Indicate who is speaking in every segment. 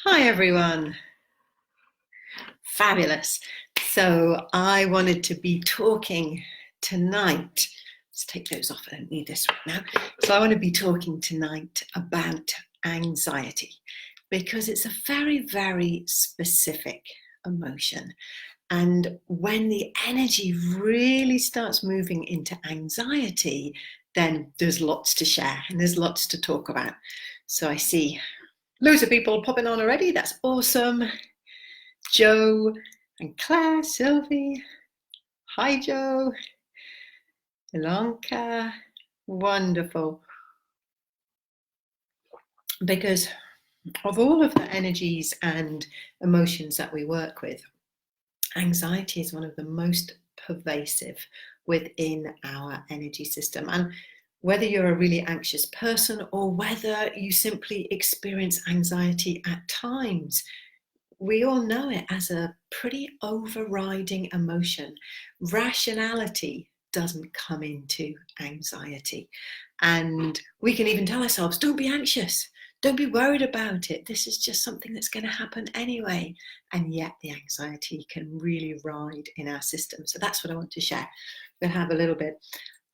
Speaker 1: Hi everyone, fabulous. So I wanted to be talking tonight. Let's take those off, I don't need this right now. So I want to be talking tonight about anxiety because it's a very, very specific emotion. And when the energy really starts moving into anxiety, then there's lots to share and there's lots to talk about. So I see loads of people popping on already. That's awesome. Joe and Claire, Sylvie. Hi, Joe. Ilanka. Wonderful. Because of all of the energies and emotions that we work with, anxiety is one of the most pervasive within our energy system. And whether you're a really anxious person or whether you simply experience anxiety at times, we all know it as a pretty overriding emotion. Rationality doesn't come into anxiety. And we can even tell ourselves, don't be anxious, don't be worried about it. This is just something that's going to happen anyway. And yet the anxiety can really ride in our system. So that's what I want to share. We'll have a little bit.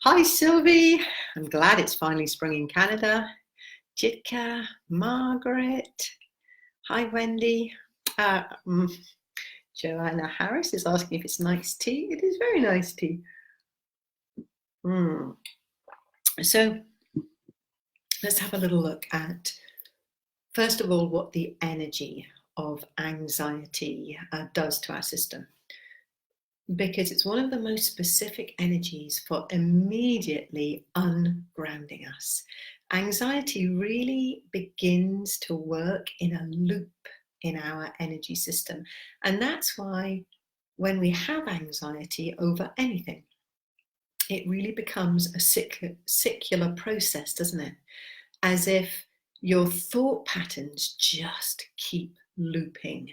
Speaker 1: Hi, Sylvie. I'm glad it's finally sprung in Canada. Jitka, Margaret. Hi, Wendy. Joanna Harris is asking if it's nice tea. It is very nice tea. So let's have a little look at, first of all, what the energy of anxiety does to our system. Because it's one of the most specific energies for immediately ungrounding us. Anxiety really begins to work in a loop in our energy system. And that's why when we have anxiety over anything, it really becomes a circular process, doesn't it? As if your thought patterns just keep looping.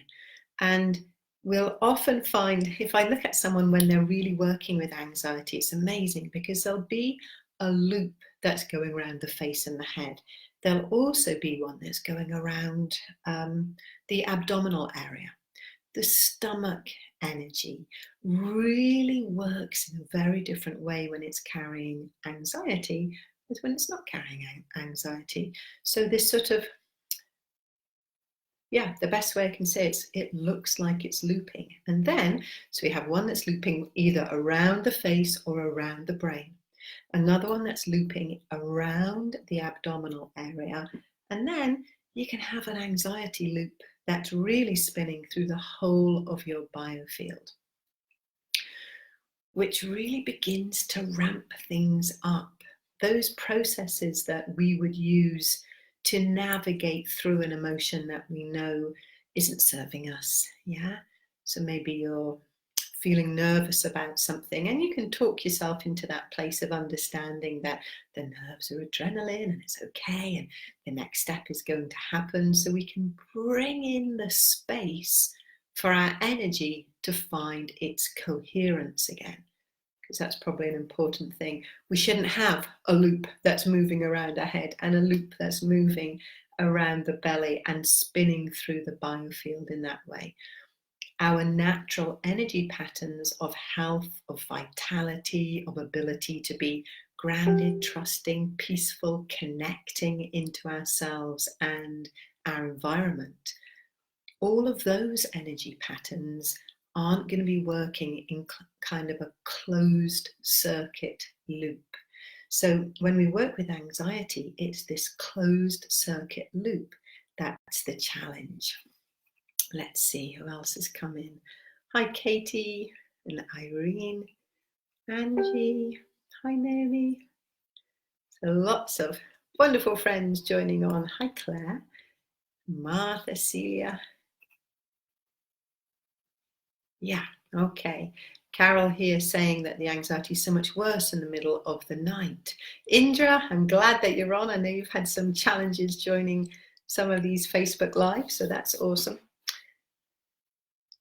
Speaker 1: And we'll often find, if I look at someone when they're really working with anxiety, it's amazing because there'll be a loop that's going around the face and the head. There'll also be one that's going around the abdominal area. The stomach energy really works in a very different way when it's carrying anxiety as when it's not carrying anxiety. So this sort of, the best way I can say it looks like it's looping. And then, so we have one that's looping either around the face or around the brain. Another one that's looping around the abdominal area. And then you can have an anxiety loop that's really spinning through the whole of your biofield, which really begins to ramp things up. Those processes that we would use to navigate through an emotion that we know isn't serving us. Yeah. So maybe you're feeling nervous about something and you can talk yourself into that place of understanding that the nerves are adrenaline and it's okay and the next step is going to happen. So we can bring in the space for our energy to find its coherence again, because that's probably an important thing. We shouldn't have a loop that's moving around our head and a loop that's moving around the belly and spinning through the biofield in that way. Our natural energy patterns of health, of vitality, of ability to be grounded, trusting, peaceful, connecting into ourselves and our environment, all of those energy patterns aren't going to be working in kind of a closed circuit loop. So when we work with anxiety, it's this closed circuit loop. That's the challenge. Let's see who else has come in. Hi, Katie and Irene, Angie. Hi, Naomi. So lots of wonderful friends joining on. Hi, Claire, Martha, Celia. Yeah, okay. Carol here saying that the anxiety is so much worse in the middle of the night. Indra, I'm glad that you're on. I know you've had some challenges joining some of these Facebook Lives, so that's awesome.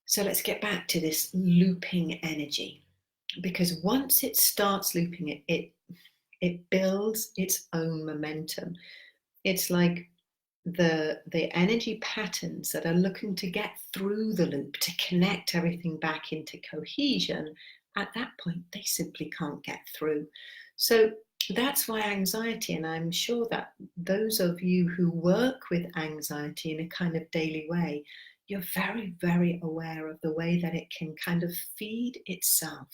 Speaker 1: So let's get back to this looping energy, because once it starts looping, it builds its own momentum. It's like the energy patterns that are looking to get through the loop, to connect everything back into cohesion, at that point they simply can't get through. So that's why anxiety, and I'm sure that those of you who work with anxiety in a kind of daily way, you're very, very aware of the way that it can kind of feed itself.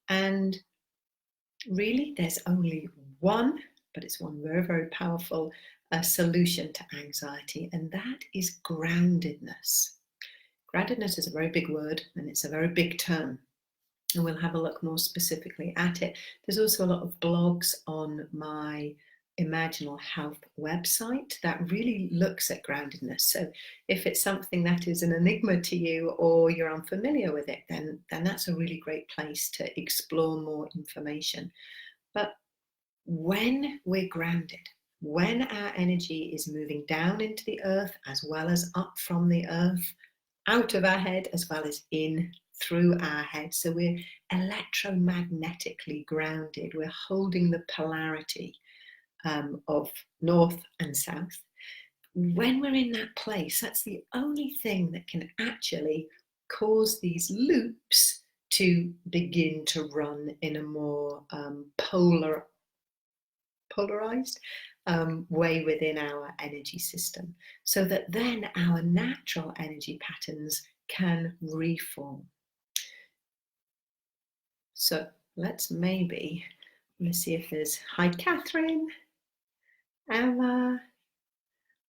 Speaker 1: And really, there's only one, but it's one very, very powerful solution to anxiety, and that is groundedness. Groundedness is a very big word, and it's a very big term, and we'll have a look more specifically at it. There's also a lot of blogs on my Imaginal Health website that really looks at groundedness. So if it's something that is an enigma to you or you're unfamiliar with it, then that's a really great place to explore more information. But when we're grounded, when our energy is moving down into the earth as well as up from the earth, out of our head as well as in through our head, so we're electromagnetically grounded, we're holding the polarity of north and south. When we're in that place, that's the only thing that can actually cause these loops to begin to run in a more polarized way within our energy system, so that then our natural energy patterns can reform. So let's see if there's, hi Catherine, Emma,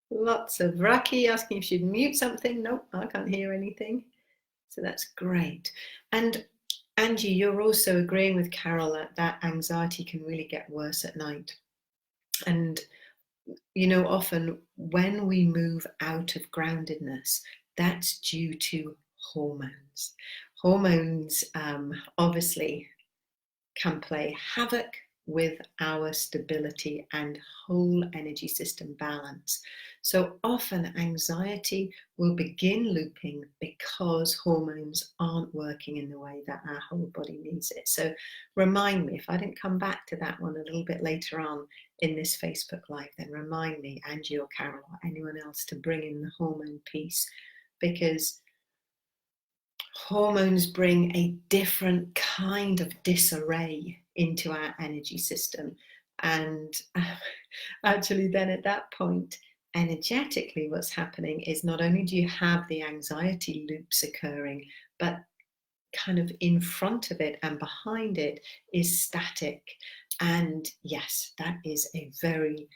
Speaker 1: lots of Raki asking if she'd mute something. Nope, I can't hear anything. So that's great. And Angie, you're also agreeing with Carol that anxiety can really get worse at night. And, you know, often when we move out of groundedness, that's due to hormones. Hormones obviously can play havoc with our stability and whole energy system balance. So often anxiety will begin looping because hormones aren't working in the way that our whole body needs it. So remind me, if I didn't come back to that one a little bit later on in this Facebook Live, then remind me, Angie or Carol or anyone else, to bring in the hormone piece, because hormones bring a different kind of disarray into our energy system. And actually then at that point, energetically, what's happening is not only do you have the anxiety loops occurring, but kind of in front of it and behind it is static. And yes, that is a very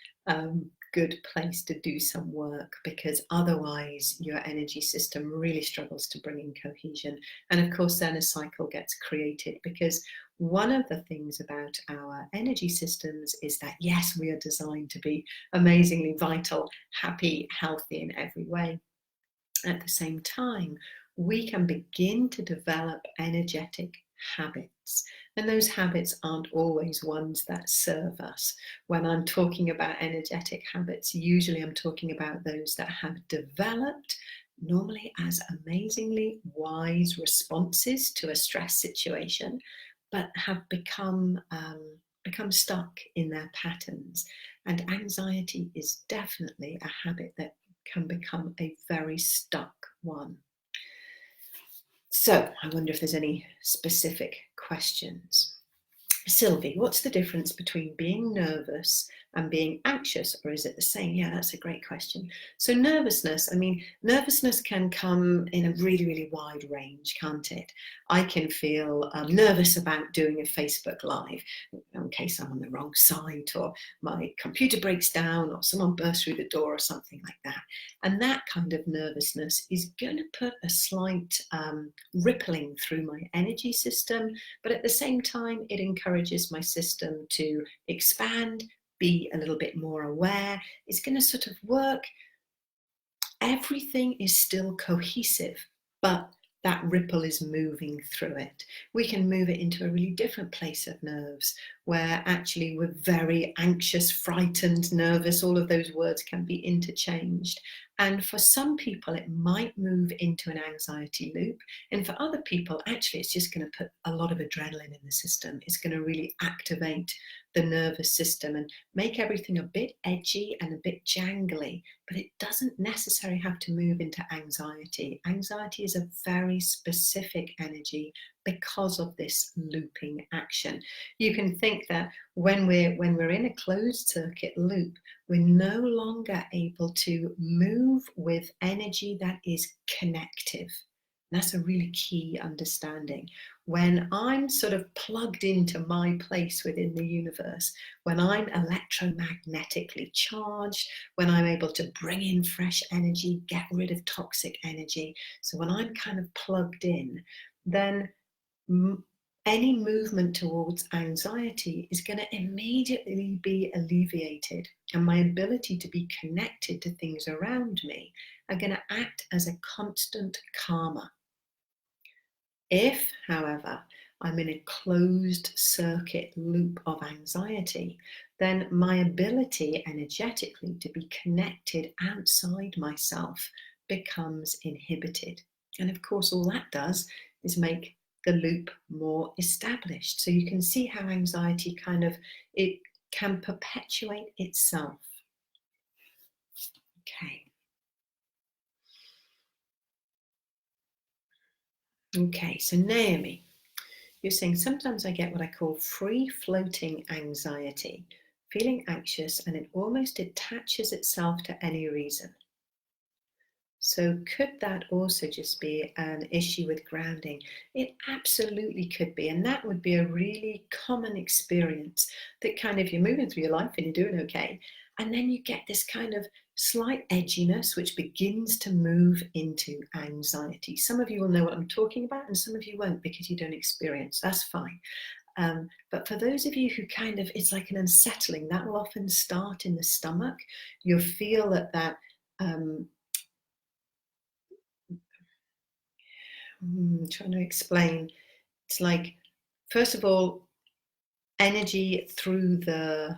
Speaker 1: good place to do some work, because otherwise your energy system really struggles to bring in cohesion. And of course then a cycle gets created, because one of the things about our energy systems is that yes, we are designed to be amazingly vital, happy, healthy in every way. At the same time, we can begin to develop energetic habits. And those habits aren't always ones that serve us. When I'm talking about energetic habits, usually I'm talking about those that have developed normally as amazingly wise responses to a stress situation, but have become stuck in their patterns. And anxiety is definitely a habit that can become a very stuck one. So I wonder if there's any specific questions. Sylvie, what's the difference between being nervous and being anxious, or is it the same? Yeah, that's a great question. So nervousness can come in a really, really wide range, can't it? I can feel nervous about doing a Facebook Live in case I'm on the wrong site, or my computer breaks down, or someone bursts through the door, or something like that. And that kind of nervousness is going to put a slight rippling through my energy system, but at the same time, it encourages my system to expand, be a little bit more aware. It's going to sort of work. Everything is still cohesive, but that ripple is moving through it. We can move it into a really different place of nerves, where actually we're very anxious, frightened, nervous. All of those words can be interchanged. And for some people, it might move into an anxiety loop. And for other people, actually, it's just going to put a lot of adrenaline in the system. It's going to really activate the nervous system and make everything a bit edgy and a bit jangly. But it doesn't necessarily have to move into anxiety. Anxiety is a very specific energy because of this looping action. You can think that when we're in a closed circuit loop, we're no longer able to move with energy that is connective. That's a really key understanding. When I'm sort of plugged into my place within the universe, when I'm electromagnetically charged, when I'm able to bring in fresh energy, get rid of toxic energy, so when I'm kind of plugged in, then any movement towards anxiety is going to immediately be alleviated, and my ability to be connected to things around me are going to act as a constant calmer. If, however, I'm in a closed circuit loop of anxiety, then my ability energetically to be connected outside myself becomes inhibited. And of course, all that does is make the loop more established. So you can see how anxiety it can perpetuate itself. Okay, so Naomi, you're saying, sometimes I get what I call free-floating anxiety, feeling anxious, and it almost attaches itself to any reason. So could that also just be an issue with grounding? It absolutely could be, and that would be a really common experience, that kind of you're moving through your life and you're doing okay, and then you get this kind of slight edginess which begins to move into anxiety. Some of you will know what I'm talking about and some of you won't because you don't experience. That's fine. But for those of you who it's like an unsettling, that will often start in the stomach. You'll feel that trying to explain. It's like, first of all, energy through the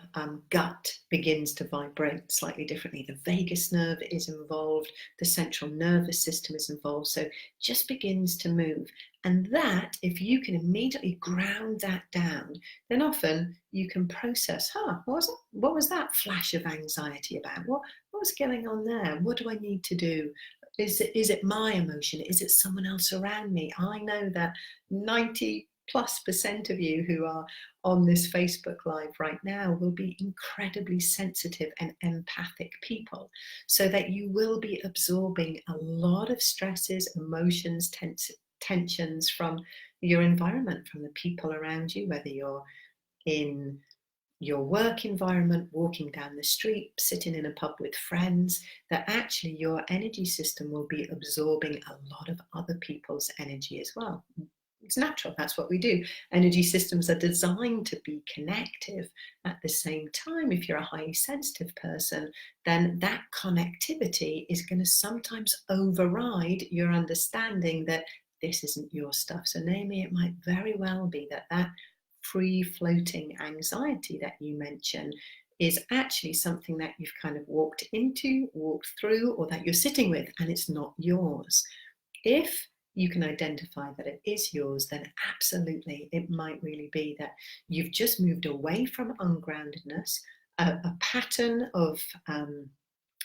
Speaker 1: gut begins to vibrate slightly differently. The vagus nerve is involved, the central nervous system is involved, so just begins to move. And that, if you can immediately ground that down, then often you can process, what was that flash of anxiety about? What was going on there? What do I need to do? Is it my emotion? Is it someone else around me? I know that 90+% of you who are on this Facebook Live right now will be incredibly sensitive and empathic people, so that you will be absorbing a lot of stresses, emotions, tensions from your environment, from the people around you, whether you're in your work environment, walking down the street, sitting in a pub with friends, that actually your energy system will be absorbing a lot of other people's energy as well. It's natural, that's what we do. Energy systems are designed to be connective. At the same time, if you're a highly sensitive person, then that connectivity is going to sometimes override your understanding that this isn't your stuff. So Naomi, it might very well be that free-floating anxiety that you mentioned is actually something that you've kind of walked through, or that you're sitting with, and it's not yours. If you can identify that it is yours, then absolutely it might really be that you've just moved away from ungroundedness, a pattern of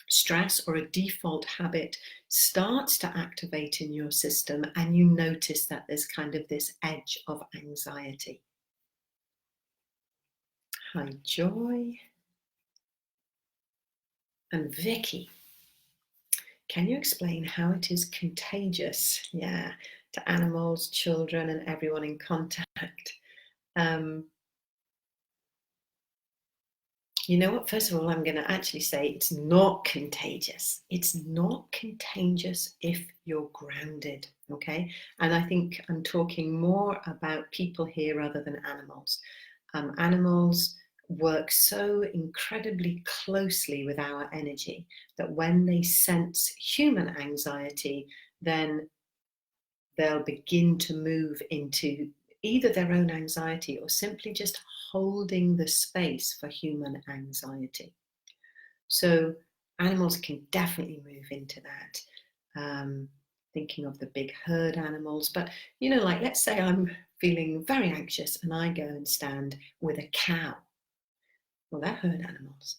Speaker 1: stress or a default habit starts to activate in your system, and you notice that there's kind of this edge of anxiety. Hi, Joy. And Vicky, can you explain how it is contagious? Yeah, to animals, children, and everyone in contact. You know what? First of all, I'm going to actually say it's not contagious. It's not contagious if you're grounded, okay? And I think I'm talking more about people here rather than animals. Animals work so incredibly closely with our energy that when they sense human anxiety, then they'll begin to move into either their own anxiety or simply just holding the space for human anxiety. So Animals can definitely move into that. Thinking of the big herd animals, but like let's say I'm feeling very anxious and I go and stand with a cow. Well, they're herd animals.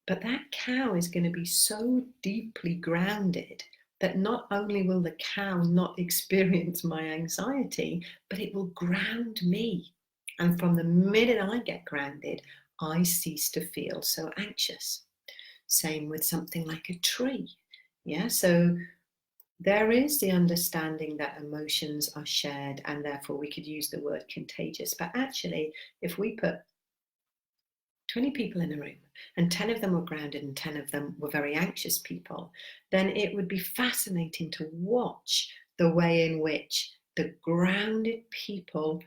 Speaker 1: But that cow is going to be so deeply grounded that not only will the cow not experience my anxiety, but it will ground me. And from the minute I get grounded, I cease to feel so anxious. Same with something like a tree. Yeah, so there is the understanding that emotions are shared, and therefore we could use the word contagious. But actually, if we put 20 people in a room and 10 of them were grounded and 10 of them were very anxious people, then it would be fascinating to watch the way in which the grounded people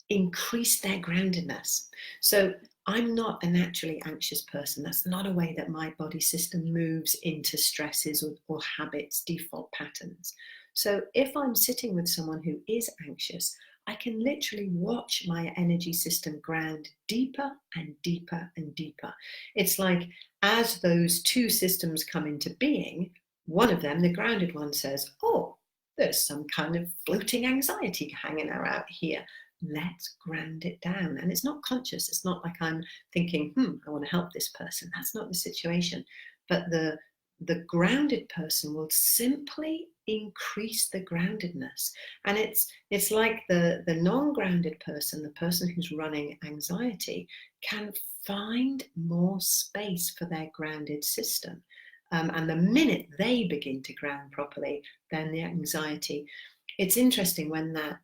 Speaker 1: increase their groundedness. So I'm not a naturally anxious person. That's not a way that my body system moves into stresses or habits, default patterns. So if I'm sitting with someone who is anxious, I can literally watch my energy system ground deeper and deeper and deeper. It's like as those two systems come into being, one of them, the grounded one, says, oh, there's some kind of floating anxiety hanging out here. Let's ground it down. And it's not conscious. It's not like I'm thinking, I want to help this person. That's not the situation. But the grounded person will simply increase the groundedness. And it's like the non-grounded person, the person who's running anxiety, can find more space for their grounded system. And the minute they begin to ground properly, then the anxiety. It's interesting when that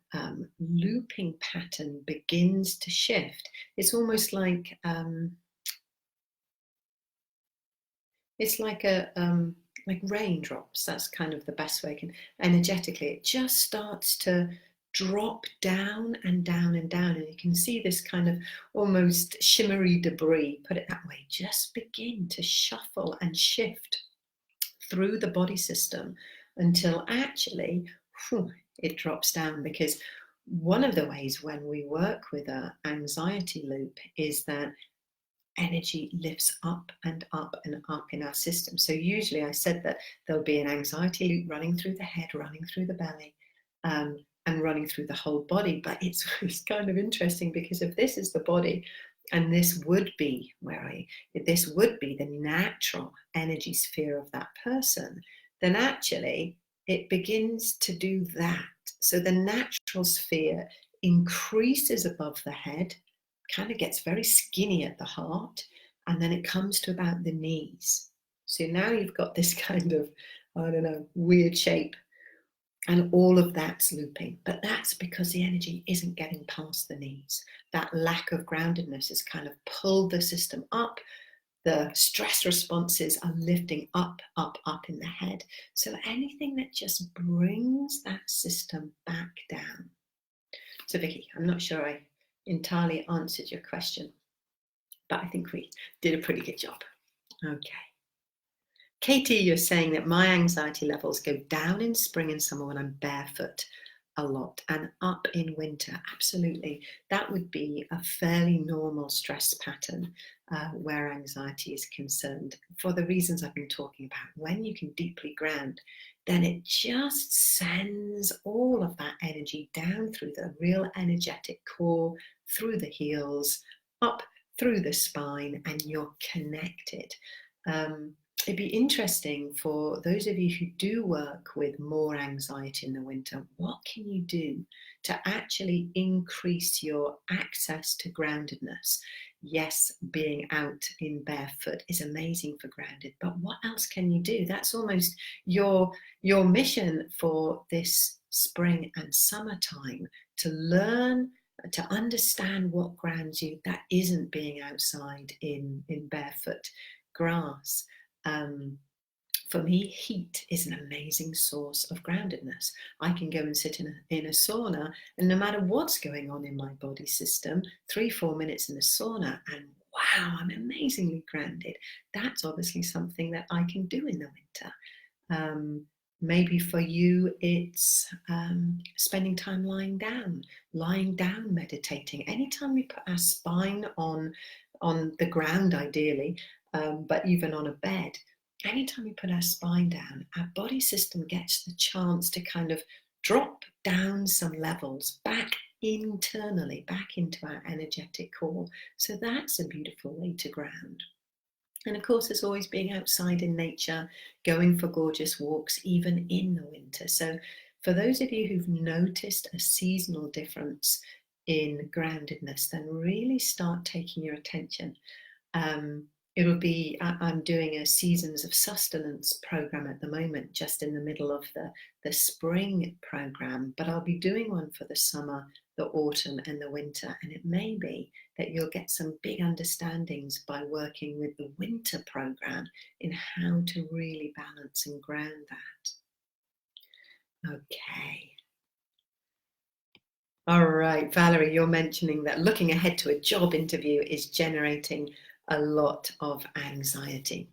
Speaker 1: looping pattern begins to shift. It's almost like it's like like raindrops. That's kind of the best way I can energetically. It just starts to drop down and down and down, and you can see this kind of almost shimmery debris, put it that way, just begin to shuffle and shift through the body system until actually it drops down. Because one of the ways when we work with an anxiety loop is that energy lifts up and up and up in our system. So usually I said that there'll be an anxiety loop running through the head, running through the belly, and running through the whole body. But it's kind of interesting because if this is the body, and this would be this would be the natural energy sphere of that person, then actually it begins to do that. So the natural sphere increases above the head, kind of gets very skinny at the heart, and then it comes to about the knees. So now you've got this kind of, I don't know, weird shape, and all of that's looping. But that's because the energy isn't getting past the knees. That lack of groundedness has kind of pulled the system up. The stress responses are lifting up, up, up in the head. So anything that just brings that system back down. So Vicky, I'm not sure I entirely answered your question, but I think we did a pretty good job. Okay. Katie, you're saying that my anxiety levels go down in spring and summer when I'm barefoot a lot and up in winter. Absolutely. That would be a fairly normal stress pattern where anxiety is concerned, for the reasons I've been talking about. When you can deeply ground, then it just sends all of that energy down through the real energetic core, through the heels, up through the spine, and you're connected. It'd be interesting for those of you who do work with more anxiety in the winter, what can you do to actually increase your access to groundedness? Yes, being out in barefoot is amazing for grounded, but what else can you do? That's almost your mission for this spring and summertime, to learn to understand what grounds you that isn't being outside in barefoot grass. For me, heat is an amazing source of groundedness. I can go and sit in a sauna, and no matter what's going on in my body system, 3-4 minutes in the sauna, and wow, I'm amazingly grounded. That's obviously something that I can do in the winter. Maybe for you, it's spending time lying down, meditating. Anytime we put our spine on the ground, ideally, but even on a bed, anytime we put our spine down, our body system gets the chance to kind of drop down some levels back internally, back into our energetic core. So that's a beautiful way to ground. And of course, there's always being outside in nature, going for gorgeous walks, even in the winter. So for those of you who've noticed a seasonal difference in groundedness, then really start taking your attention. It'll be, I'm doing a Seasons of Sustenance program at the moment, just in the middle of the spring program, but I'll be doing one for the summer, the autumn and the winter. And it may be that you'll get some big understandings by working with the winter program in how to really balance and ground that. Okay. All right, Valerie, you're mentioning that looking ahead to a job interview is generating a lot of anxiety.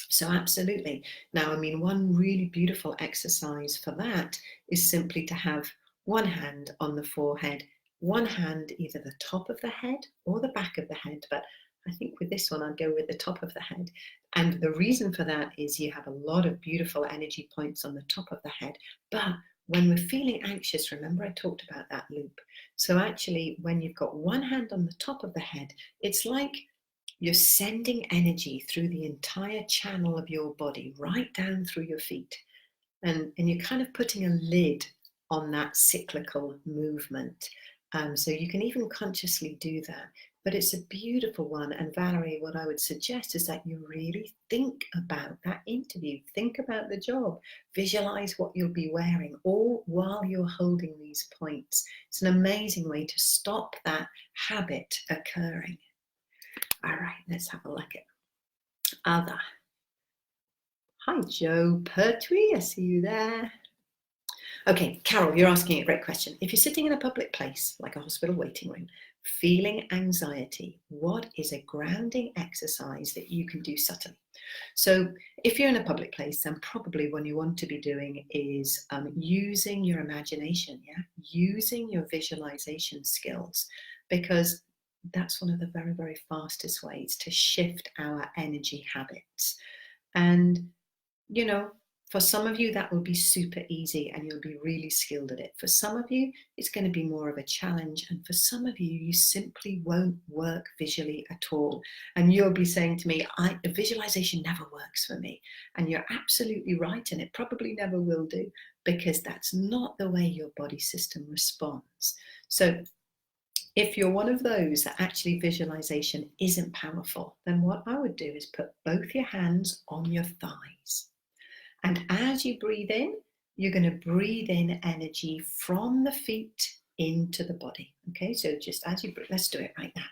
Speaker 1: So absolutely. Now, I mean, one really beautiful exercise for that is simply to have one hand on the forehead, one hand either the top of the head or the back of the head. But I think with this one, I'd go with the top of the head. And the reason for that is you have a lot of beautiful energy points on the top of the head. But when we're feeling anxious, remember I talked about that loop. So actually, when you've got one hand on the top of the head, it's like you're sending energy through the entire channel of your body, right down through your feet. And you're kind of putting a lid on that cyclical movement. So you can even consciously do that. But it's a beautiful one. And Valerie, what I would suggest is that you really think about that interview. Think about the job. Visualize what you'll be wearing, all while you're holding these points. It's an amazing way to stop that habit occurring. All right, let's have a look at other. Hi, Joe Pertwee, I see you there. Okay, Carol, you're asking a great question. If you're sitting in a public place, like a hospital waiting room, feeling anxiety, what is a grounding exercise that you can do subtly? So if you're in a public place, then probably what you want to be doing is using your imagination, using your visualization skills, because that's one of the very, very fastest ways to shift our energy habits. And, you know, for some of you, that will be super easy and you'll be really skilled at it. For some of you, it's going to be more of a challenge. And for some of you, you simply won't work visually at all. And you'll be saying to me, visualization never works for me. And you're absolutely right. And it probably never will do, because that's not the way your body system responds. So if you're one of those that actually visualization isn't powerful, then what I would do is put both your hands on your thighs. And as you breathe in, you're going to breathe in energy from the feet into the body. Okay, so just as you breathe, let's do it right now.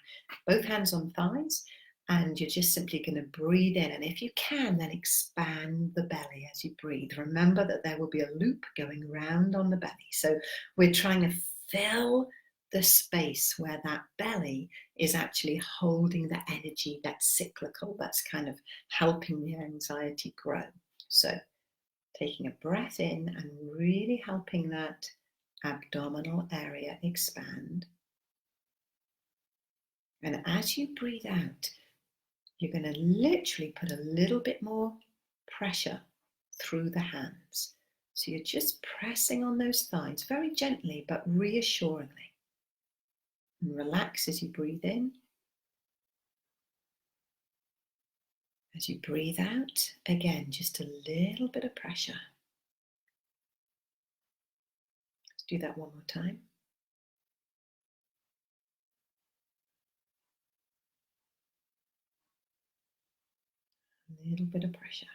Speaker 1: Both hands on thighs, and you're just simply going to breathe in. And if you can, then expand the belly as you breathe. Remember that there will be a loop going around on the belly. So we're trying to fill the space where that belly is actually holding the energy that's cyclical, that's kind of helping the anxiety grow. So taking a breath in and really helping that abdominal area expand. And as you breathe out, you're going to literally put a little bit more pressure through the hands. So you're just pressing on those thighs very gently but reassuringly. And relax as you breathe in. As you breathe out, again, just a little bit of pressure. Let's do that one more time. A little bit of pressure.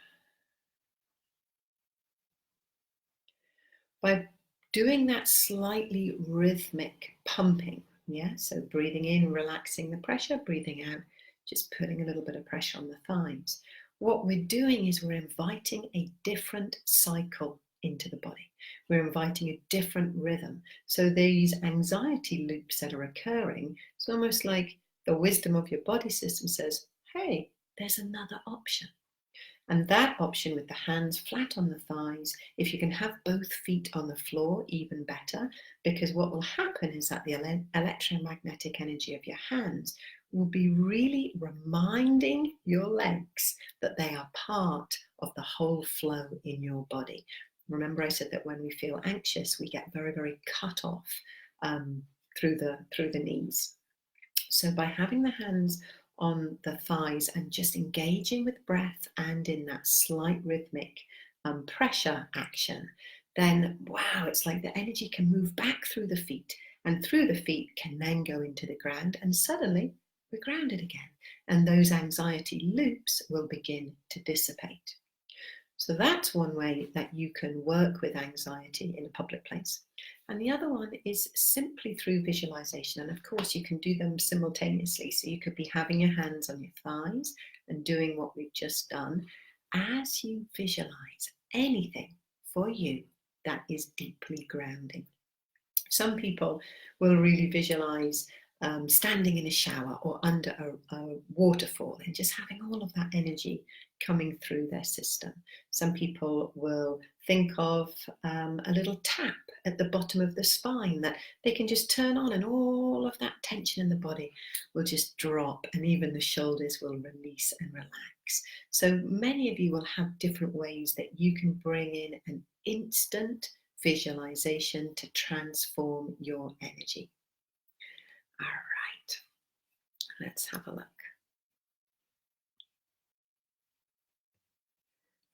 Speaker 1: By doing that slightly rhythmic pumping, so breathing in, relaxing the pressure, breathing out, just putting a little bit of pressure on the thighs. What we're doing is we're inviting a different cycle into the body. We're inviting a different rhythm. So these anxiety loops that are occurring, it's almost like the wisdom of your body system says, hey, there's another option. And that option with the hands flat on the thighs, if you can have both feet on the floor, even better, because what will happen is that the electromagnetic energy of your hands will be really reminding your legs that they are part of the whole flow in your body. Remember I said that when we feel anxious, we get very, very cut off through the knees. So by having the hands on the thighs and just engaging with breath and in that slight rhythmic pressure action, then wow, it's like the energy can move back through the feet, and through the feet can then go into the ground, and suddenly we're grounded again, and those anxiety loops will begin to dissipate. So that's one way that you can work with anxiety in a public place. And the other one is simply through visualization. And of course, you can do them simultaneously. So you could be having your hands on your thighs and doing what we've just done as you visualize anything for you that is deeply grounding. Some people will really visualize standing in a shower or under a waterfall and just having all of that energy coming through their system. Some people will think of a little tap at the bottom of the spine that they can just turn on, and all of that tension in the body will just drop, and even the shoulders will release and relax. So many of you will have different ways that you can bring in an instant visualization to transform your energy. All right, let's have a look.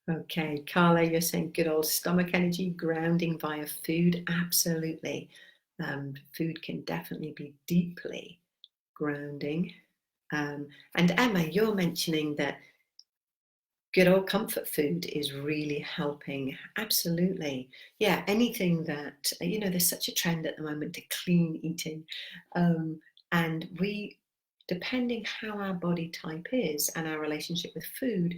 Speaker 1: Okay, Carla, you're saying good old stomach energy, grounding via food. Absolutely. Food can definitely be deeply grounding. And Emma, you're mentioning that good old comfort food is really helping. Absolutely. Yeah, anything that, there's such a trend at the moment to clean eating. And we, depending how our body type is and our relationship with food,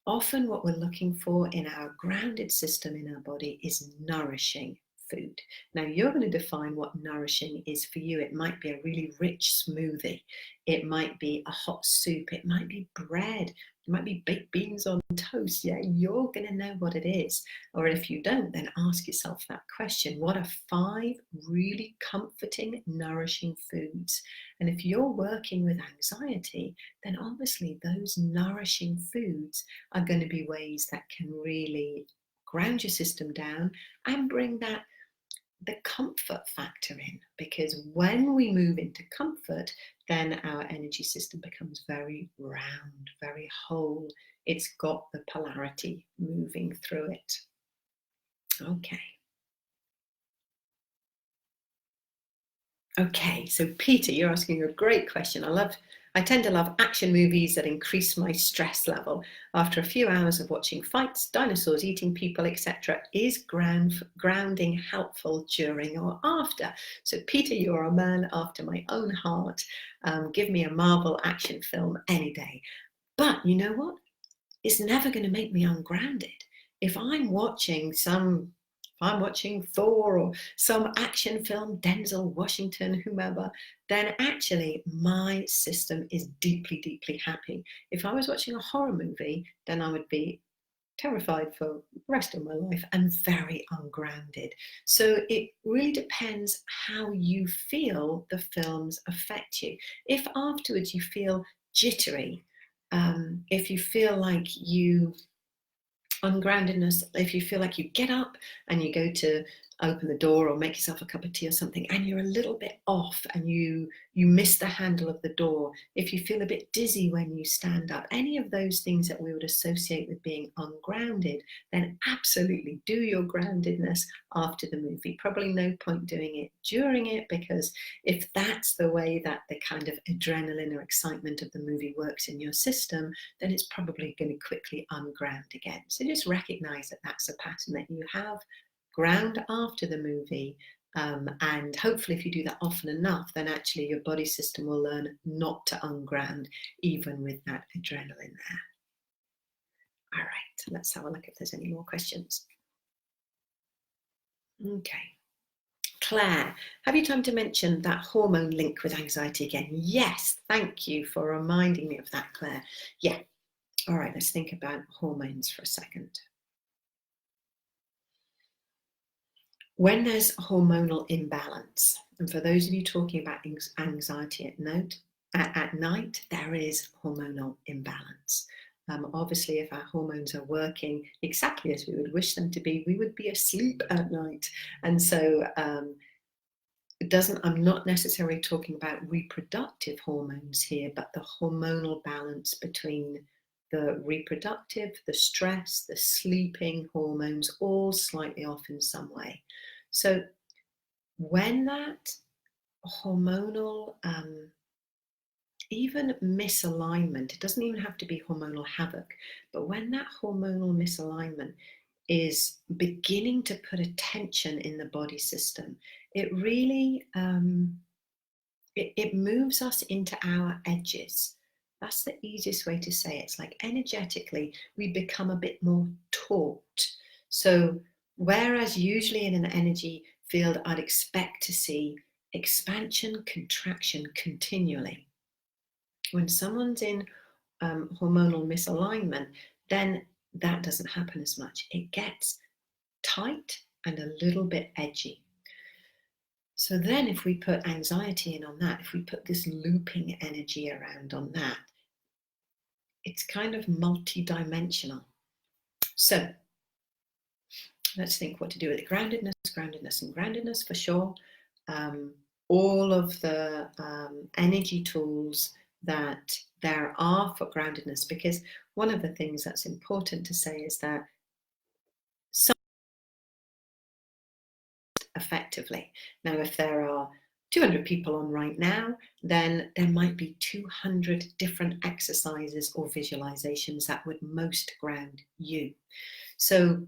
Speaker 1: often what we're looking for in our grounded system in our body is nourishing food. Now, you're going to define what nourishing is for you. It might be a really rich smoothie. It might be a hot soup. It might be bread. It might be baked beans on toast. Yeah, you're going to know what it is. Or if you don't, then ask yourself that question. What are 5 really comforting, nourishing foods? And if you're working with anxiety, then obviously those nourishing foods are going to be ways that can really ground your system down and bring the comfort factor in, because when we move into comfort, then our energy system becomes very round, very whole. It's got the polarity moving through it. Okay. Okay, so Peter, you're asking a great question. I tend to love action movies that increase my stress level. After a few hours of watching fights, dinosaurs eating people, etc., is grounding helpful during or after? So Peter, you're a man after my own heart. Give me a Marvel action film any day. But you know what? It's never going to make me ungrounded. If I'm watching Thor or some action film, Denzel Washington, whomever, then actually my system is deeply, deeply happy. If I was watching a horror movie, then I would be terrified for the rest of my life and very ungrounded. So it really depends how you feel the films affect you. If afterwards you feel jittery, if you feel like ungroundedness, if you feel like you get up and you go to open the door or make yourself a cup of tea or something and you're a little bit off and you miss the handle of the door, if you feel a bit dizzy when you stand up, any of those things that we would associate with being ungrounded, then absolutely do your groundedness after the movie. Probably no point doing it during it, because if that's the way that the kind of adrenaline or excitement of the movie works in your system, then it's probably going to quickly unground again. So just recognize that that's a pattern that you have. Ground after the movie, and hopefully if you do that often enough, then actually your body system will learn not to unground even with that adrenaline there. All right, let's have a look if there's any more questions. Okay. Claire, have you time to mention that hormone link with anxiety again? Yes, thank you for reminding me of that, Claire. Yeah. All right, let's think about hormones for a second. When there's hormonal imbalance, and for those of you talking about anxiety at night, there is hormonal imbalance. Obviously, if our hormones are working exactly as we would wish them to be, we would be asleep at night. And so I'm not necessarily talking about reproductive hormones here, but the hormonal balance between the reproductive, the stress, the sleeping hormones, all slightly off in some way. So when that hormonal, even misalignment, it doesn't even have to be hormonal havoc, but when that hormonal misalignment is beginning to put a tension in the body system, it really it moves us into our edges. That's the easiest way to say it. It's like energetically we become a bit more taut. So whereas usually in an energy field I'd expect to see expansion, contraction continually, when someone's in hormonal misalignment, then that doesn't happen as much. It gets tight and a little bit edgy. So then if we put anxiety in on that, if we put this looping energy around on that, it's kind of multi-dimensional. So let's think what to do with it. Groundedness, groundedness, and groundedness for sure. All of the energy tools that there are for groundedness, because one of the things that's important to say is that effectively. Now, if there are 200 people on right now, then there might be 200 different exercises or visualizations that would most ground you. So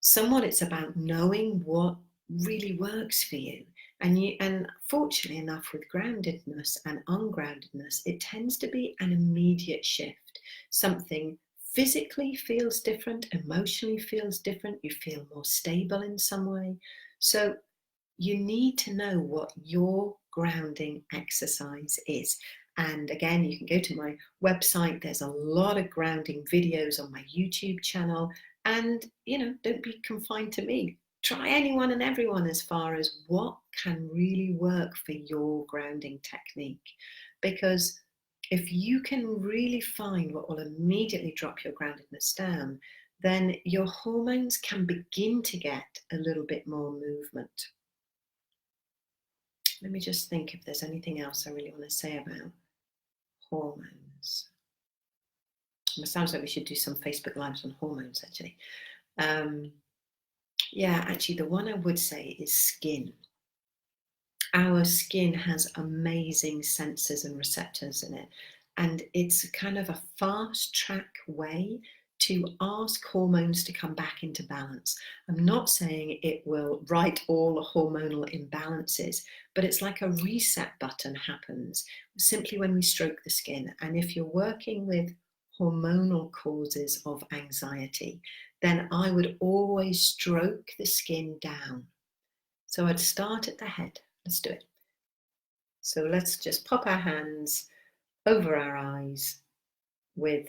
Speaker 1: somewhat it's about knowing what really works for you. And fortunately enough, with groundedness and ungroundedness, it tends to be an immediate shift. Something physically feels different, emotionally feels different, you feel more stable in some way. So you need to know what your grounding exercise is. And again, you can go to my website. There's a lot of grounding videos on my YouTube channel. And, don't be confined to me. Try anyone and everyone as far as what can really work for your grounding technique. Because if you can really find what will immediately drop your groundedness down, then your hormones can begin to get a little bit more movement. Let me just think if there's anything else I really want to say about hormones. It sounds like we should do some Facebook Lives on hormones, actually. Yeah, actually, the one I would say is skin. Our skin has amazing sensors and receptors in it, and it's kind of a fast track way to ask hormones to come back into balance. I'm not saying it will right all hormonal imbalances, but it's like a reset button happens simply when we stroke the skin. And if you're working with hormonal causes of anxiety, then I would always stroke the skin down. So I'd start at the head. Let's do it. So let's just pop our hands over our eyes with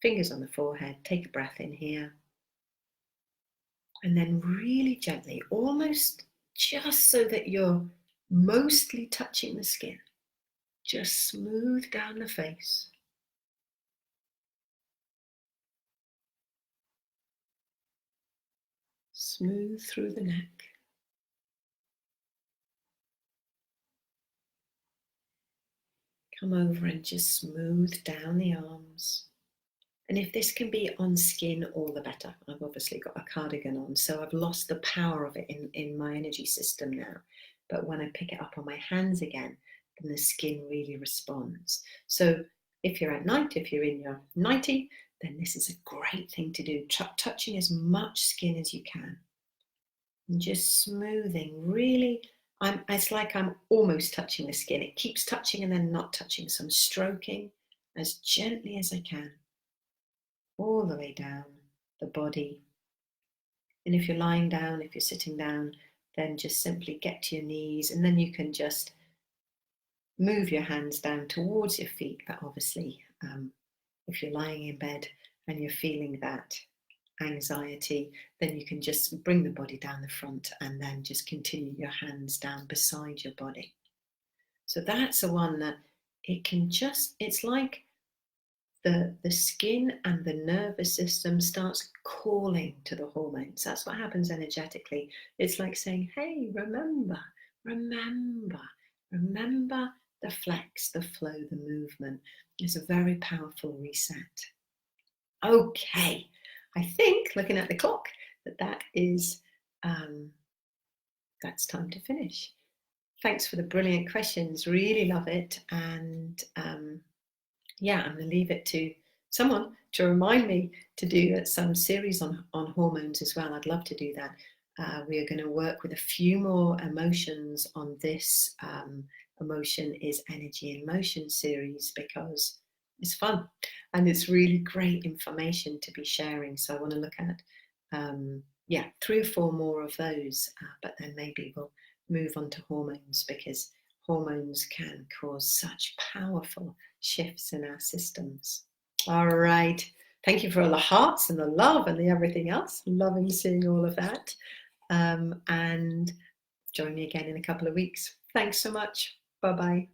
Speaker 1: fingers on the forehead. Take a breath in here. And then really gently, almost just so that you're mostly touching the skin, just smooth down the face. Smooth through the neck. Come over and just smooth down the arms. And if this can be on skin, all the better. I've obviously got a cardigan on, so I've lost the power of it in my energy system now. But when I pick it up on my hands again, then the skin really responds. So if you're at night, if you're in your nightie, then this is a great thing to do. Touching as much skin as you can. And just smoothing, really, it's like I'm almost touching the skin. It keeps touching and then not touching. So I'm stroking as gently as I can, all the way down the body. And if you're lying down, if you're sitting down, then just simply get to your knees, and then you can just move your hands down towards your feet. But obviously, if you're lying in bed and you're feeling that anxiety, then you can just bring the body down the front and then just continue your hands down beside your body. So that's the one that it's like the skin and the nervous system starts calling to the hormones. That's what happens energetically. It's like saying, hey, remember the flex, the flow, the movement. It's a very powerful reset. Okay, I think, looking at the clock, that is that's time to finish. Thanks for the brilliant questions. Really love it. And yeah, I'm going to leave it to someone to remind me to do some series on hormones as well. I'd love to do that. We are going to work with a few more emotions on this Emotion is Energy in Motion series, because it's fun and it's really great information to be sharing. So I want to look at, yeah, 3 or 4 more of those, but then maybe we'll move on to hormones, because hormones can cause such powerful shifts in our systems. All right. Thank you for all the hearts and the love and the everything else. Loving seeing all of that. And join me again in a couple of weeks. Thanks so much. Bye-bye.